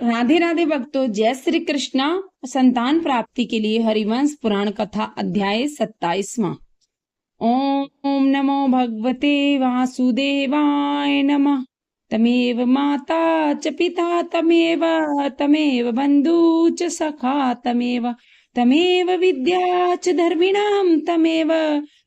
राधे राधे भक्तों, जय श्री कृष्णा। संतान प्राप्ति के लिए हरिवंश पुराण कथा अध्याय 27वां। ओम नमो भगवते वासुदेवाय नमः। तमेव माता च पिता तमेव बंधु च सखा तमेव विद्या च धर्मिणां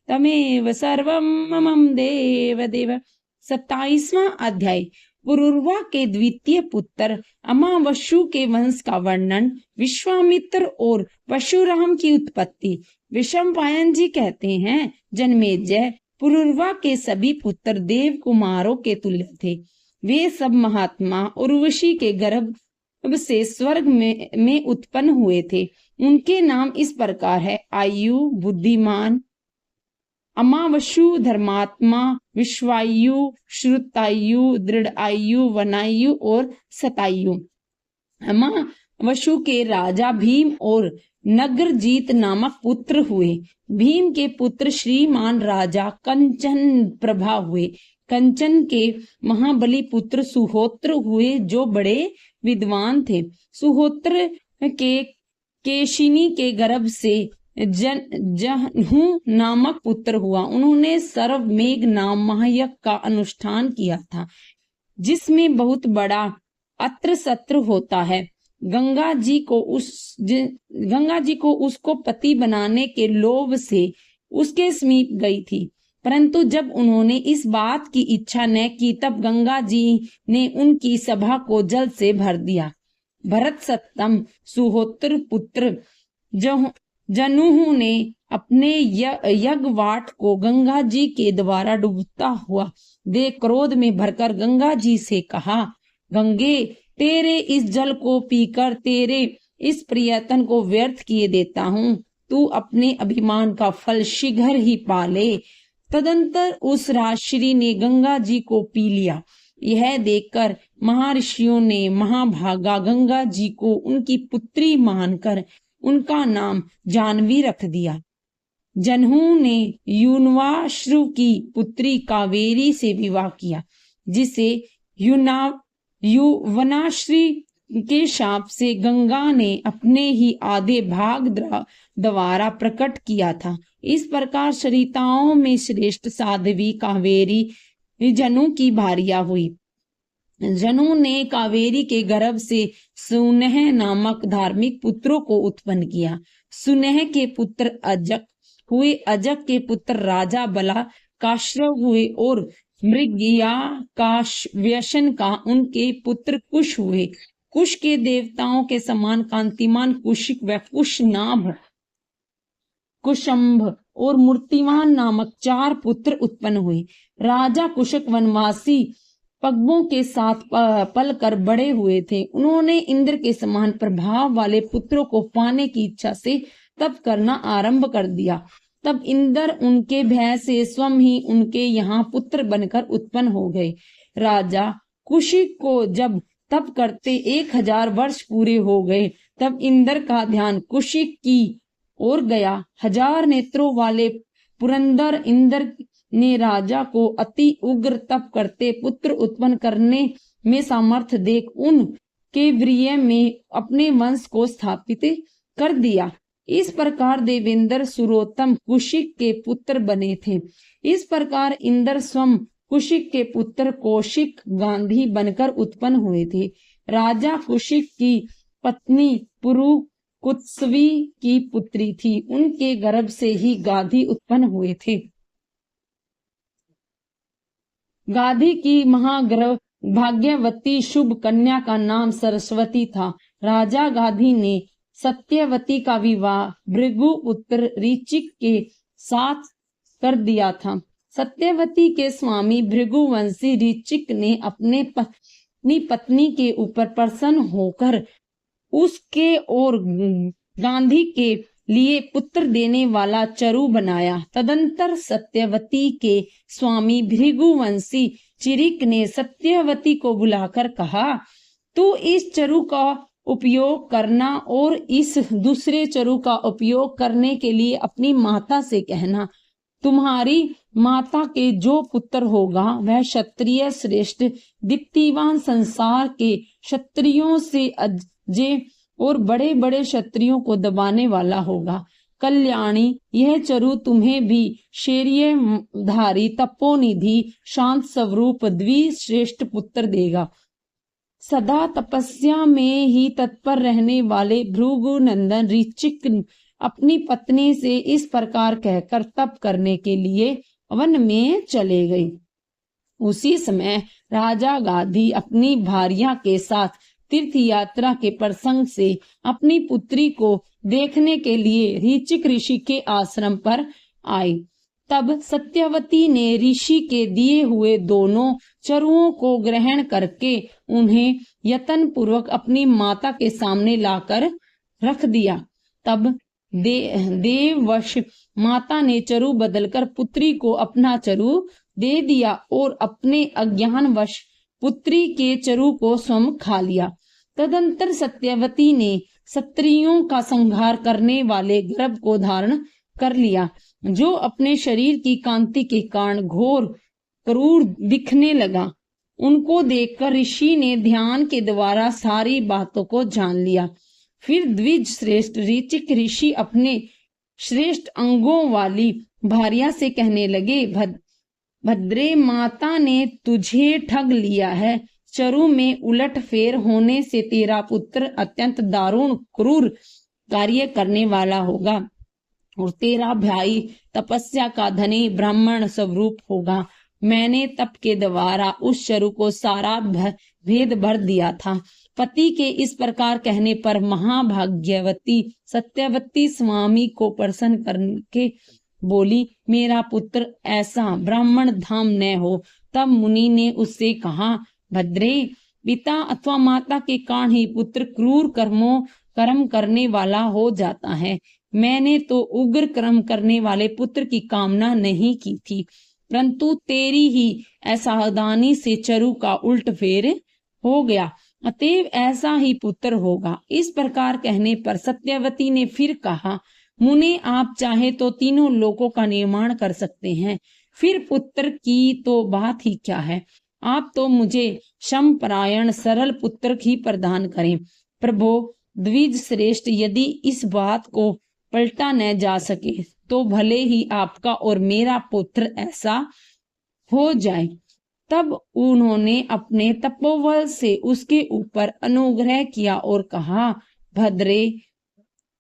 तमेव सर्वं मम देव देव। 27वां अध्याय। पुरुरवा के द्वितीय पुत्र अमावस्यु के वंश का वर्णन, विश्वामित्र और परशुराम की उत्पत्ति। विषमपायन जी कहते हैं, जन्मेजय पुरुरवा के सभी पुत्र देव कुमारों के तुल्य थे। वे सब महात्मा उर्वशी के गर्भ से स्वर्ग में उत्पन्न हुए थे। उनके नाम इस प्रकार है: आयु, बुद्धिमान, अमावस्यु, धर्मात्मा, विश्वायु, श्रुतायु, दृढ़ायु, वनायु और शतायु। अमावस्यु के राजा भीम और नगरजीत नामक पुत्र हुए। भीम के पुत्र श्रीमान राजा कंचन प्रभा हुए। कंचन के महाबली पुत्र सुहोत्र हुए, जो बड़े विद्वान थे। सुहोत्र के केशिनी के गर्भ से जहनु नामक पुत्र हुआ। उन्होंने सर्वमेघ नाम महायज्ञ का अनुष्ठान किया था, जिसमें बहुत बड़ा अत्र सत्र होता है। गंगा जी को उसको पति बनाने के लोभ से उसके समीप गई थी, परंतु जब उन्होंने इस बात की इच्छा न की, तब गंगा जी ने उनकी सभा को जल से भर दिया। भरत सत्तम सुहोत्र पुत्र जनुहु ने अपने यज्ञवाट को गंगा जी के द्वारा डूबता हुआ देख क्रोध में भरकर गंगा जी से कहा, गंगे, तेरे इस जल को पीकर तेरे इस प्रयत्न को व्यर्थ किए देता हूँ। तू अपने अभिमान का फल शीघ्र ही पा ले। तदंतर उस राजश्री ने गंगा जी को पी लिया। यह देखकर महर्षियों ने महाभागा गंगा जी को उनकी पुत्री मानकर उनका नाम जानवी रख दिया। जनहू ने युनवाश्रु की पुत्री कावेरी से विवाह किया, जिसे युवनाश्री के शाप से गंगा ने अपने ही आधे भाग द्वारा प्रकट किया था। इस प्रकार सरिताओं में श्रेष्ठ साध्वी कावेरी जनु की भार्या हुई। जनु ने कावेरी के गर्भ से सुनह नामक धार्मिक पुत्रों को उत्पन्न किया। सुनह के पुत्र अजक हुए। अजक के पुत्र राजा बला काश्रव हुए और मृगया का व्यसन का उनके पुत्र कुश हुए। कुश के देवताओं के समान कांतिमान कुशिक व कुशनाभ, कुशंभ और मूर्तिमान नामक 4 पुत्र उत्पन्न हुए। राजा कुशक वनवासी पगबों के साथ पलकर बड़े हुए थे। उन्होंने इंद्र के समान प्रभाव वाले पुत्रों को पाने की इच्छा से तप करना आरंभ कर दिया। तब इंद्र उनके भय से स्वयं ही उनके यहाँ पुत्र बनकर उत्पन्न हो गए। राजा कुशिक को जब तप करते 1000 वर्ष पूरे हो गए, तब इंद्र का ध्यान कुशिक की ओर गया। 1000 नेत्रों वाले पुरंदर इंद्र ने राजा को अति उग्र तप करते पुत्र उत्पन्न करने में सामर्थ्य देख उनके वीर्य में अपने वंश को स्थापित कर दिया। इस प्रकार देवेंद्र सुरोत्तम कुशिक के पुत्र बने थे। इस प्रकार इंद्र स्वयं कुशिक के पुत्र कौशिक गांधी बनकर उत्पन्न हुए थे। राजा कुशिक की पत्नी पुरु कुत्सवी की पुत्री थी। उनके गर्भ से ही गाधी उत्पन्न हुए थे। गाधी की महागर्भ भाग्यवती शुभ कन्या का नाम सरस्वती था। राजा गाधी ने सत्यवती का विवाह भृगु पुत्र ऋचिक के साथ कर दिया था। सत्यवती के स्वामी भृगुवंशी ऋचिक ने अपने पत्नी के ऊपर प्रसन्न होकर उसके और गांधी के लिए पुत्र देने वाला चरु बनाया। तदंतर सत्यवती के स्वामी भृगुवंशी चिरिक ने सत्यवती को बुलाकर कहा, तू इस चरु का उपयोग करना और इस दूसरे चरु का उपयोग करने के लिए अपनी माता से कहना। तुम्हारी माता के जो पुत्र होगा वह क्षत्रिय श्रेष्ठ दीप्तिवान, संसार के क्षत्रियों से अजय और बड़े बड़े क्षत्रियों को दबाने वाला होगा। कल्याणी, यह चरु तुम्हें भी शौर्य धारी, तपोनिधि, शांत स्वरूप द्विश्रेष्ठ पुत्र देगा। सदा तपस्या में ही तत्पर रहने वाले भृगु नंदन ऋचिक अपनी पत्नी से इस प्रकार कहकर तप करने के लिए वन में चले गई। उसी समय राजा गाधी अपनी भार्या के साथ तीर्थ यात्रा के प्रसंग से अपनी पुत्री को देखने के लिए ऋचिक ऋषि के आश्रम पर आई। तब सत्यवती ने ऋषि के दिए हुए दोनों चरुओं को ग्रहण करके उन्हें यत्न पूर्वक अपनी माता के सामने लाकर रख दिया। तब देववश माता ने चरु बदलकर पुत्री को अपना चरु दे दिया और अपने अज्ञानवश पुत्री के चरु को स्वयं खा लिया। तदंतर सत्यवती ने क्षत्रियों का संहार करने वाले गर्भ को धारण कर लिया, जो अपने शरीर की कांति के कारण घोर क्रूर दिखने लगा। उनको देखकर ऋषि ने ध्यान के द्वारा सारी बातों को जान लिया। फिर द्विज श्रेष्ठ ऋचिक ऋषि अपने श्रेष्ठ अंगों वाली भार्या से कहने लगे, भद्रे, माता ने तुझे ठग लिया है। चरु में उलट फेर होने से तेरा पुत्र अत्यंत दारुण क्रूर कार्य करने वाला होगा और तेरा भाई तपस्या का धनी ब्राह्मण स्वरूप होगा। मैंने तप के द्वारा उस चरु को सारा भेद भर दिया था। पति के इस प्रकार कहने पर महाभाग्यवती सत्यवती स्वामी को प्रसन्न करके बोली, मेरा पुत्र ऐसा ब्राह्मण धाम न हो। तब मुनि ने उससे कहा, भद्रे, पिता अथवा माता के कारण ही पुत्र क्रूर कर्म करने वाला हो जाता है। मैंने तो उग्र कर्म करने वाले पुत्र की कामना नहीं की थी, परंतु तेरी ही असावधानी से चरु का उल्ट फेर हो गया, अतएव ऐसा ही पुत्र होगा। इस प्रकार कहने पर सत्यवती ने फिर कहा, मुने, आप चाहे तो तीनों लोकों का निर्माण कर सकते हैं, फिर पुत्र की तो बात ही क्या है। आप तो मुझे क्षमपरायण सरल पुत्र ही प्रदान करें। प्रभो द्विज श्रेष्ठ, यदि इस बात को पलटा न जा सके तो भले ही आपका और मेरा पुत्र ऐसा हो जाए। तब उन्होंने अपने तपोबल से उसके ऊपर अनुग्रह किया और कहा, भद्रे,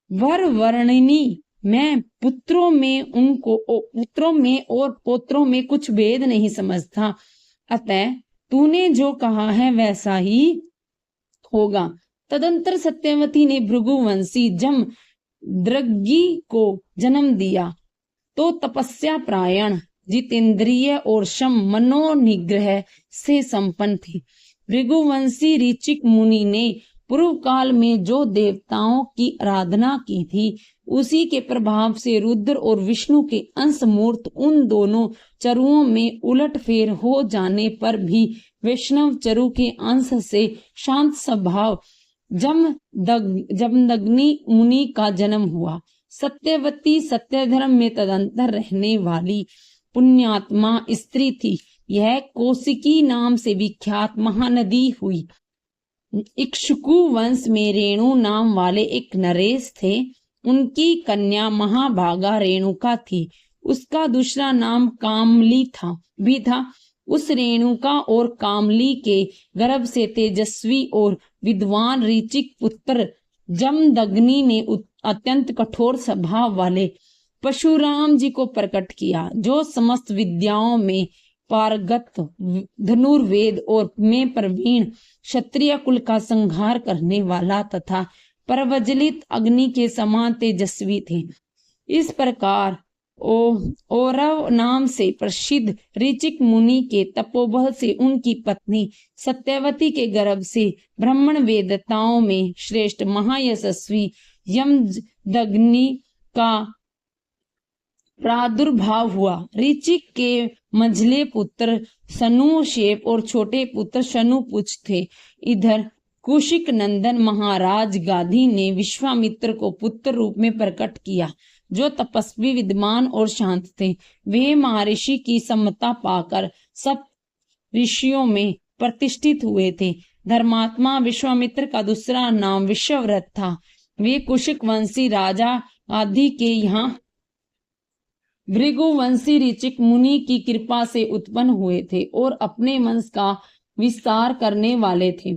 वर वर्णिनी, मैं पुत्रों में और पोत्रों में कुछ भेद नहीं समझता, अतः तूने जो कहा है वैसा ही होगा। तदंतर सत्यवती ने भृगुवंशी जमदग्नि को जन्म दिया, तो तपस्या प्रायण, जितेंद्रिय और शम मनोनिग्रह से संपन्न थी। भृगुवंशी ऋचिक मुनि ने पूर्व काल में जो देवताओं की आराधना की थी, उसी के प्रभाव से रुद्र और विष्णु के अंश मूर्त उन दोनों चरुओं में उलट फेर हो जाने पर भी वैष्णव चरु के अंश से शांत स्वभाव जमदग्नि मुनि का जन्म हुआ। सत्यवती सत्यधर्म में तदंतर रहने वाली पुण्यात्मा स्त्री थी। यह कौशिकी नाम से विख्यात महानदी हुई। इक्ष्वाकु वंश में रेणु नाम वाले एक नरेश थे। उनकी कन्या महाभागा रेणुका थी। उसका दूसरा नाम कामली था। उस रेणुका और कामली के गर्भ से तेजस्वी और विद्वान ऋचिक पुत्र जमदग्नि ने अत्यंत कठोर स्वभाव वाले परशुराम जी को प्रकट किया, जो समस्त विद्याओं में पारंगत, धनुर्वेद और में प्रवीण, क्षत्रिय कुल का संहार करने वाला तथा प्रज्वलित अग्नि के समान तेजस्वी थे। इस प्रकार औरव नाम से प्रसिद्ध ऋचिक मुनि के तपोबल से उनकी पत्नी सत्यवती के गर्भ से ब्राह्मण वेदताओं में श्रेष्ठ महायशस्वी यमदग्नि का प्रादुर्भाव हुआ। ऋचिक के मंझले पुत्र सनुशेप और छोटे पुत्र शनुपुच थे। इधर कुशिक नंदन महाराज गाधी ने विश्वामित्र को पुत्र रूप में प्रकट किया। जो तपस्वी, विद्वान और शांत थे। वे महर्षि की सम्मता पाकर सब ऋषियों में प्रतिष्ठित हुए थे। धर्मात्मा विश्वामित्र का दूसरा नाम विश्वव्रत था। वे कुशिक वंशी राजा आदि के यहाँ भृगुवंशी ऋचिक मुनि की कृपा से उत्पन्न हुए थे और अपने वंश का विस्तार करने वाले थे।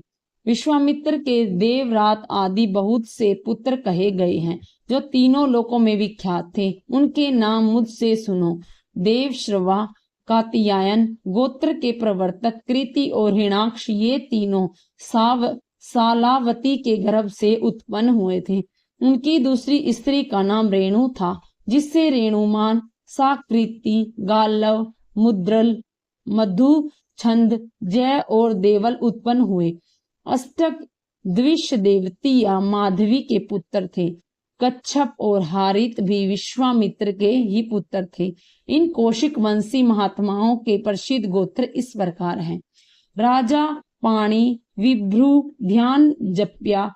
विश्वामित्र के देवरात आदि बहुत से पुत्र कहे गए हैं, जो तीनों लोकों में विख्यात थे। उनके नाम मुझसे सुनो। देवश्रवा, कात्यायन गोत्र के प्रवर्तक कृति और हिरण्याक्ष, ये तीनों सालावती के गर्भ से उत्पन्न हुए थे। उनकी दूसरी स्त्री का नाम रेणु था, जिससे रेणुमान, साकृति, गालव, मुद्रल, मधु, छंद, जय और देवल उत्पन्न हुए। अष्टक द्विष देवती या माधवी के पुत्र थे। कच्छप और हारित भी विश्वामित्र के ही पुत्र थे। इन कौशिक वंशी महात्माओं के प्रसिद्ध गोत्र इस प्रकार हैं। राजा पाणी, विभ्रू, ध्यान जप्या,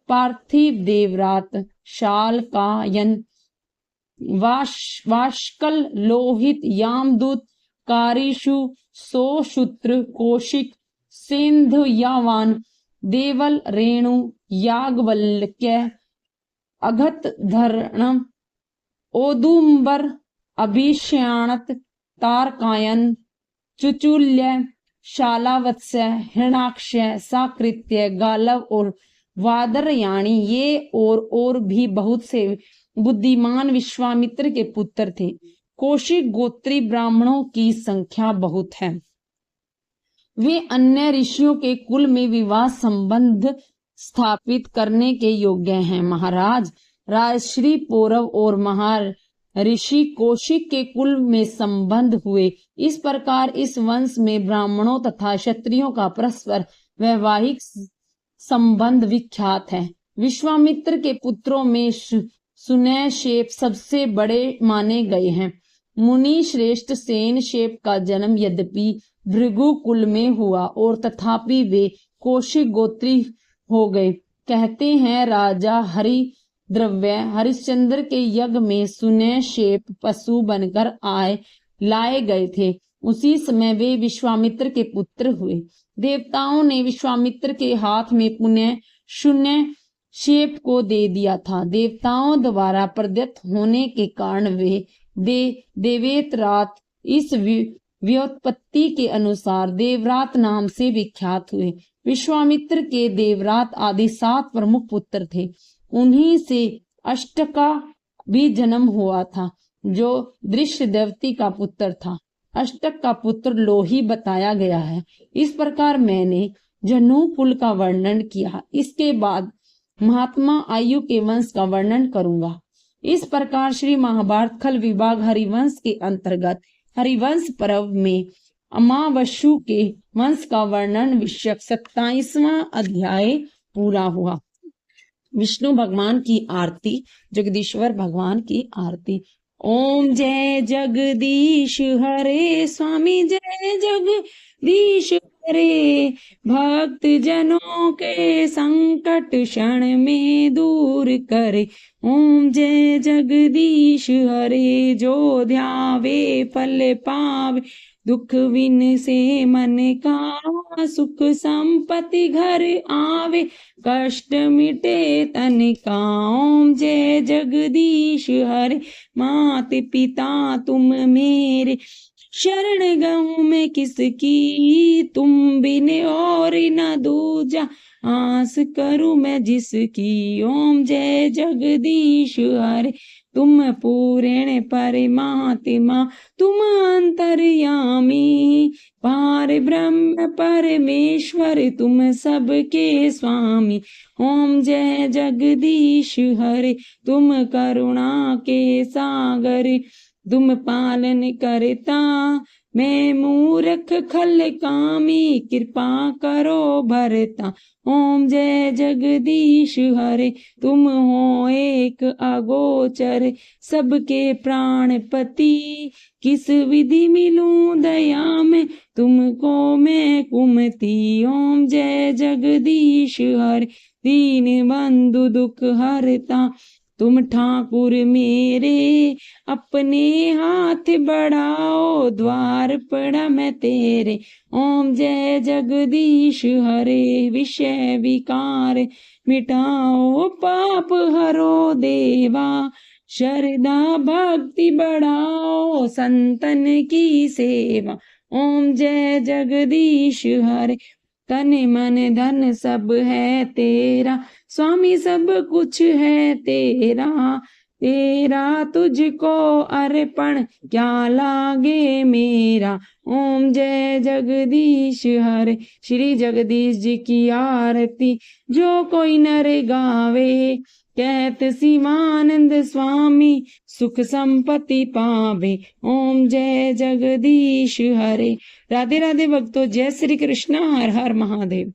पार्थिव, देवरात, शालकायन, वाष्कल, लोहित, यामदूत, कारिशु, सोशूत्र, कौशिक, सिंधुयावान, देवल, रेणु, याज्ञवल्क्य, अगतधर्ण, औदुंबर, अभिषाणत, तारकायन, चुचुल्य, शालावत्स्य, हिरण्याक्ष, साकृत्य, गालव और वादरयाणी, ये और भी बहुत से बुद्धिमान विश्वामित्र के पुत्र थे। कौशिक गोत्री ब्राह्मणों की संख्या बहुत है। वे अन्य ऋषियों के कुल में विवाह संबंध स्थापित करने के योग्य हैं। महाराज, राजश्री पौरव और महर्षि कौशिक के कुल में संबंध हुए। इस प्रकार इस वंश में ब्राह्मणों तथा क्षत्रियों का परस्पर वैवाहिक संबंध विख्यात है। विश्वामित्र के पुत्रों में सुनैशेप सबसे बड़े माने गए हैं। मुनि श्रेष्ठ सेनशेप का जन्म यद्यपि भृगु कुल में हुआ और तथापि वे कौशिक गोत्री हो गए। कहते हैं राजा हरिद्रव्य हरिश्चंद्र के यज्ञ में सुनैशेप पशु बनकर लाए गए थे। उसी समय वे विश्वामित्र के पुत्र हुए। देवताओं ने विश्वामित्र के हाथ में पुनः शून्य शेप को दे दिया था। देवताओं द्वारा प्रदत्त होने के कारण वे देवेतरात इस व्युत्पत्ति के अनुसार देवरात नाम से विख्यात हुए। विश्वामित्र के देवरात आदि 7 प्रमुख पुत्र थे। उन्हीं से अष्टक का भी जन्म हुआ था, जो दृश्य देवती का पुत्र था। अष्टक का पुत्र लोही बताया गया है। इस प्रकार मैंने जनु कुल का वर्णन किया। इसके बाद महात्मा आयु के वंश का वर्णन करूंगा। इस प्रकार श्री महाभारत खल विभाग हरिवंश के अंतर्गत हरिवंश पर्व में अमावस्यु के वंश का वर्णन विषयक 27वां अध्याय पूरा हुआ। विष्णु भगवान की आरती, जगदीश्वर भगवान की आरती। ओम जय जगदीश हरे स्वामी, जय जगदीश हरे। भक्त जनों के संकट क्षण में दूर करे। ओम जय जगदीश हरे। जो ध्यावे फल पावे, दुख विन से मन का। सुख संपत्ति घर आवे, कष्ट मिटे तन का। ओम जय जगदीश हरे। मात पिता तुम मेरे, शरण गहूं मैं किसकी। तुम बिन और न दूजा, आस करूं मैं जिसकी। ओम जय जगदीश हरे। तुम पूर्ण परमात्मा, तुम अंतर्यामी। पार ब्रह्म परमेश्वर, तुम सबके स्वामी। ओम जय जगदीश हरे। तुम करुणा के सागर, तुम पालन करता मैं मूर्ख खल कामी। कृपा करो भरता। ओम जय जगदीश हरे। तुम हो एक अगोचर, सबके प्राणपति। किस विधि मिलूं दया में, तुमको मैं कुमति। ओम जय जगदीश हरे। दीन बंधु दुख हरता, तुम ठाकुर मेरे अपने हाथ बढ़ाओ, द्वार पड़ा मैं तेरे। ओम जय जगदीश हरे, विषय विकार मिटाओ, पाप हरो देवा। श्रद्धा भक्ति बढ़ाओ, संतन की सेवा। ओम जय जगदीश हरे, तन मन धन सब है तेरा, स्वामी सब कुछ है तेरा। तेरा तुझको अर्पण क्या लागे मेरा। ओम जय जगदीश हरे, श्री जगदीश जी की आरती जो कोई नर गावे, कहत शिवानंद स्वामी सुख संपत्ति पावे। ओम जय जगदीश हरे। राधे राधे भक्तों, जय श्री कृष्ण, हर हर महादेव।